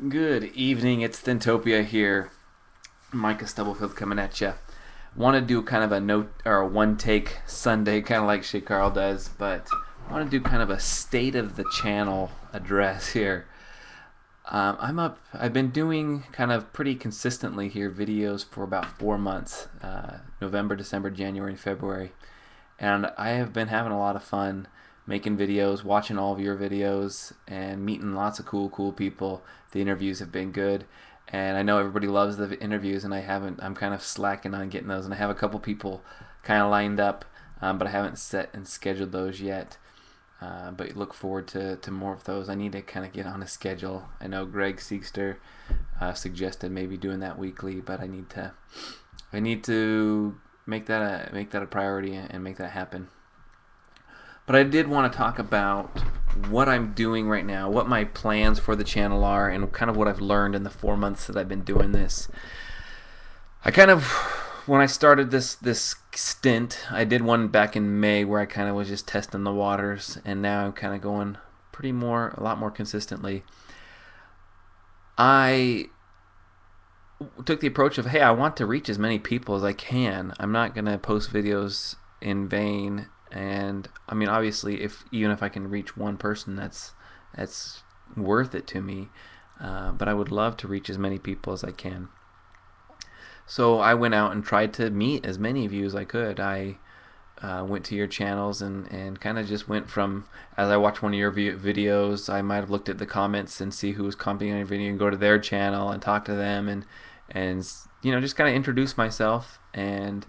Good evening, it's thintopia here. Micah Stubblefield coming at you. Want to do kind of a note or a one take Sunday, kind of like Shay Carl does, but I want to do kind of a state of the channel address here. I've been doing kind of pretty consistently here videos for about 4 months, November, December, January, and February. And I have been having a lot of fun making videos, watching all of your videos, and meeting lots of cool people. The interviews have been good, and I know everybody loves the interviews, and I'm kind of slacking on getting those, and I have a couple people kind of lined up, but I haven't set and scheduled those yet. But look forward to more of those. I need to kind of get on a schedule. I know Greg Seegster suggested maybe doing that weekly, but I need to make that a priority and make that happen. But I did want to talk about what I'm doing right now, what my plans for the channel are, and kind of what I've learned in the 4 months that I've been doing this. I kind of, when I started this stint, I did one back in May where I kind of was just testing the waters, and now I'm kind of going a lot more consistently. I took the approach of, hey, I want to reach as many people as I can. I'm not gonna post videos in vain, and I mean, obviously, if even if I can reach one person, that's worth it to me. But I would love to reach as many people as I can. So I went out and tried to meet as many of you as I could. I went to your channels and kind of just went from, as I watched one of your videos, I might have looked at the comments and see who was commenting on your video and go to their channel and talk to them and just kind of introduce myself and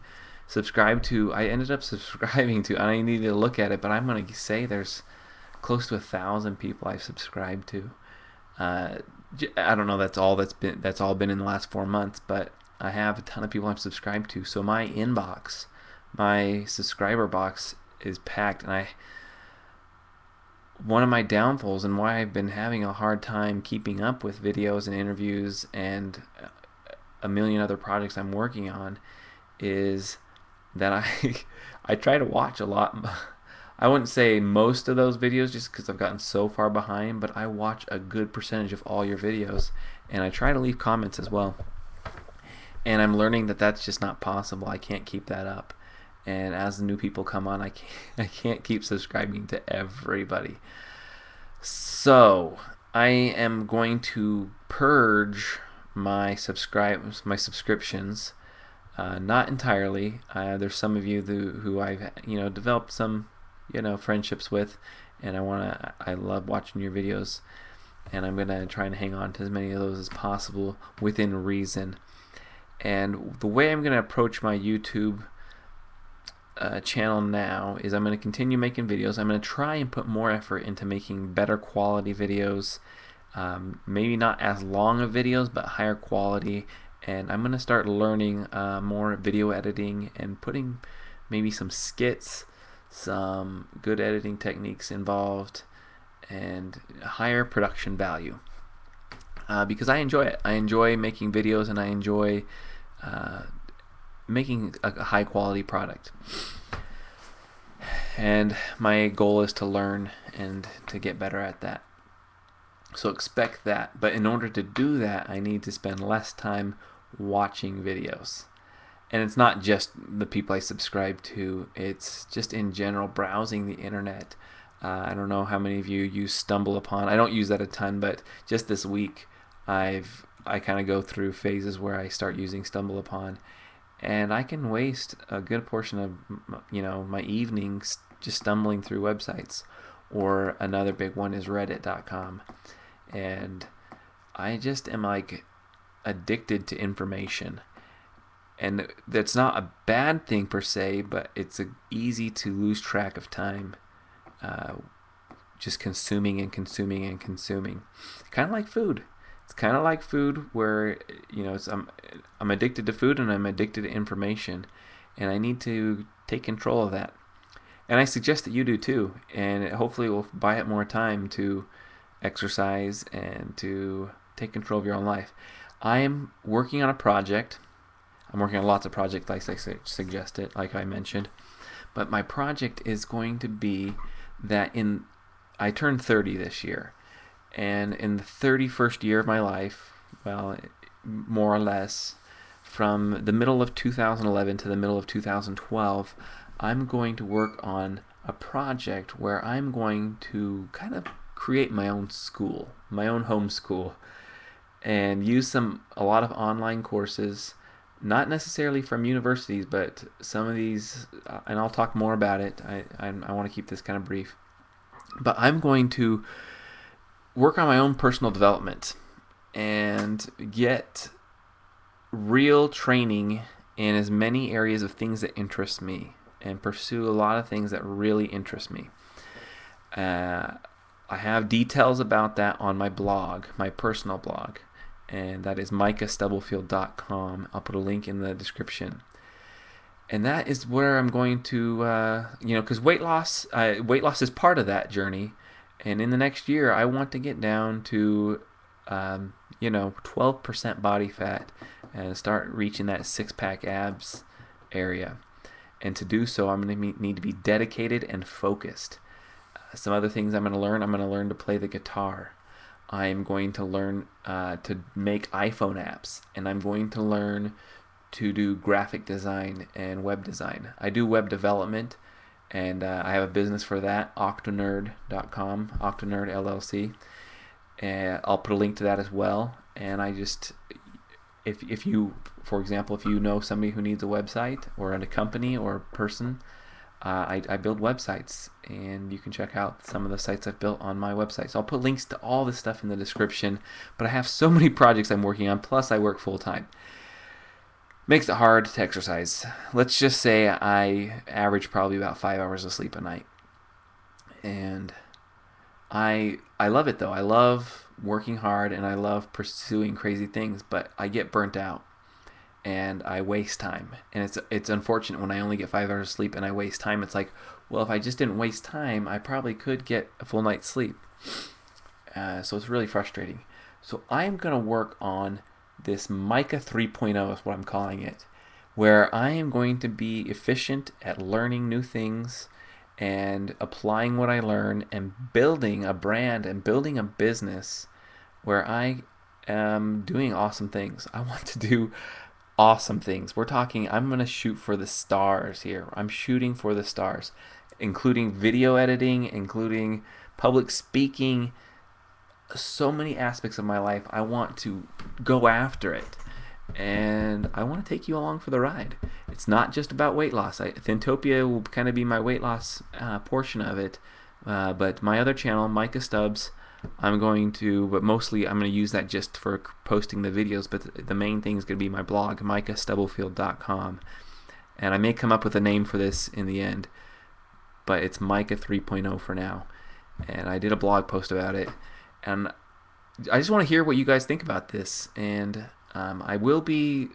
I ended up subscribing to, and I needed to look at it, but I'm going to say there's close to 1,000 people I've subscribed to. Uh, I don't know, that's all been in the last 4 months, but I have a ton of people I've subscribed to. So my subscriber box is packed, and one of my downfalls and why I've been having a hard time keeping up with videos and interviews and a million other projects I'm working on is that I try to watch a lot. I wouldn't say most of those videos just because I've gotten so far behind, but I watch a good percentage of all your videos, and I try to leave comments as well. And I'm learning that that's just not possible. I can't keep that up. And as new people come on, I can't keep subscribing to everybody. So I am going to purge my subscriptions. Not entirely. There's some of you who I've developed some friendships with, and I love watching your videos, and I'm gonna try and hang on to as many of those as possible within reason. And the way I'm gonna approach my YouTube channel now is I'm going to continue making videos. I'm going to try and put more effort into making better quality videos, maybe not as long of videos, but higher quality. And I'm going to start learning more video editing and putting maybe some skits, some good editing techniques involved, and higher production value. Because I enjoy it. I enjoy making videos, and I enjoy making a high quality product. And my goal is to learn and to get better at that. So expect that. But in order to do that, I need to spend less time watching videos. And it's not just the people I subscribe to, it's just in general browsing the internet. I don't know how many of you use StumbleUpon. I don't use that a ton, but just this week I kind of go through phases where I start using StumbleUpon, and I can waste a good portion of my evenings just stumbling through websites. Or another big one is reddit.com, and I just am like addicted to information. And that's not a bad thing per se, but it's easy to lose track of time, just consuming and consuming and consuming. Kind of like food. It's kind of like food where I'm addicted to food and I'm addicted to information, and I need to take control of that. And I suggest that you do too, and hopefully it will buy up more time to exercise and to take control of your own life. I am working on a project. I'm working on lots of projects, like I suggested, like I mentioned. But my project is going to be that I turned 30 this year, And in the 31st year of my life, well, more or less, from the middle of 2011 to the middle of 2012, I'm going to work on a project where I'm going to kind of create my own school, my own home school, and use a lot of online courses, not necessarily from universities, but some of these, and I'll talk more about it. I want to keep this kind of brief, but I'm going to work on my own personal development and get real training in as many areas of things that interest me and pursue a lot of things that really interest me. I have details about that on my blog, my personal blog, and that is micahstubblefield.com. I'll put a link in the description. And that is where I'm going to, because weight loss is part of that journey. And in the next year, I want to get down to, 12% body fat and start reaching that six-pack abs area. And to do so, I'm going to need to be dedicated and focused. Some other things I'm going to learn to play the guitar. I'm going to learn to make iPhone apps, and I'm going to learn to do graphic design and web design. I do web development, and I have a business for that, octonerd.com, Octonerd LLC. And I'll put a link to that as well. And I just, if you, for example, if you know somebody who needs a website or a company or a person, I build websites, and you can check out some of the sites I've built on my website. So I'll put links to all this stuff in the description. But I have so many projects I'm working on, plus I work full time. Makes it hard to exercise. Let's just say I average probably about 5 hours of sleep a night. And I love it though. I love working hard and I love pursuing crazy things, but I get burnt out and I waste time. And it's unfortunate when I only get 5 hours of sleep and I waste time. It's like, well, if I just didn't waste time, I probably could get a full night's sleep. So it's really frustrating. So I'm going to work on this Micah 3.0 is what I'm calling it, where I am going to be efficient at learning new things and applying what I learn and building a brand and building a business where I am doing awesome things. I want to do awesome things. I'm going to shoot for the stars here. I'm shooting for the stars, including video editing, including public speaking, so many aspects of my life. I want to go after it, and I want to take you along for the ride. It's not just about weight loss. Thintopia will kind of be my weight loss portion of it, but my other channel, Micah Stubbs, but mostly I'm going to use that just for posting the videos, but the main thing is going to be my blog, micahstubblefield.com, and I may come up with a name for this in the end, but it's Micah 3.0 for now, and I did a blog post about it. And I just want to hear what you guys think about this, and I will be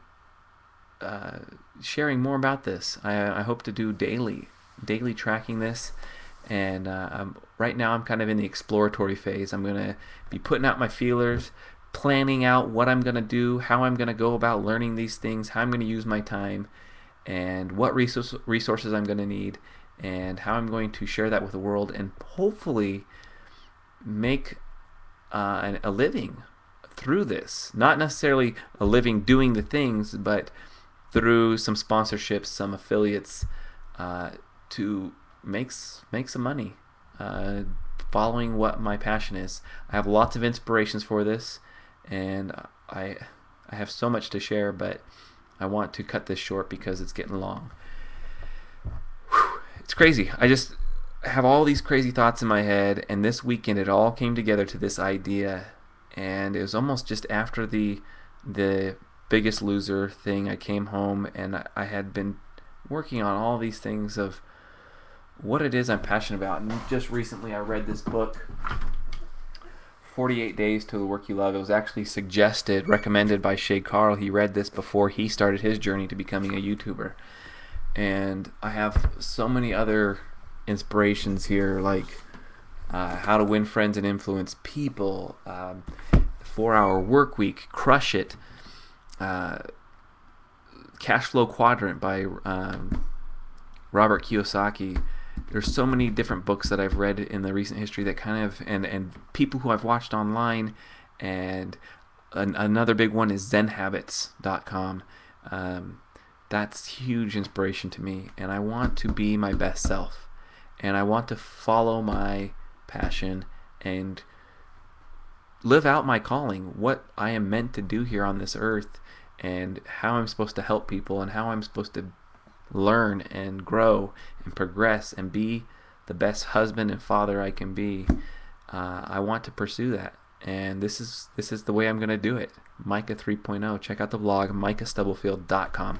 sharing more about this. I hope to do daily tracking this, and right now I'm kind of in the exploratory phase. I'm going to be putting out my feelers, planning out what I'm going to do, how I'm going to go about learning these things, how I'm going to use my time, and what resources I'm going to need, and how I'm going to share that with the world, and hopefully make a living through this. Not necessarily a living doing the things, but through some sponsorships, some affiliates, to make some money, following what my passion is. I have lots of inspirations for this, and I have so much to share, but I want to cut this short because it's getting long. Whew, it's crazy. I just have all these crazy thoughts in my head, and this weekend it all came together to this idea, and it was almost just after the Biggest Loser thing. I came home and I had been working on all these things of what it is I'm passionate about, and just recently I read this book, 48 Days to the Work You Love. It was actually recommended by Shay Carl. He read this before he started his journey to becoming a YouTuber, and I have so many other inspirations here, like How to Win Friends and Influence People, 4-Hour Work Week, Crush It, Cash Flow Quadrant by Robert Kiyosaki, there's so many different books that I've read in the recent history that kind of, and people who I've watched online, and another big one is zenhabits.com. That's huge inspiration to me, and I want to be my best self, and I want to follow my passion and live out my calling, what I am meant to do here on this earth, and how I'm supposed to help people, and how I'm supposed to learn and grow and progress and be the best husband and father I can be. I want to pursue that, and this is the way I'm going to do it. Micah 3.0. Check out the blog micahstubblefield.com.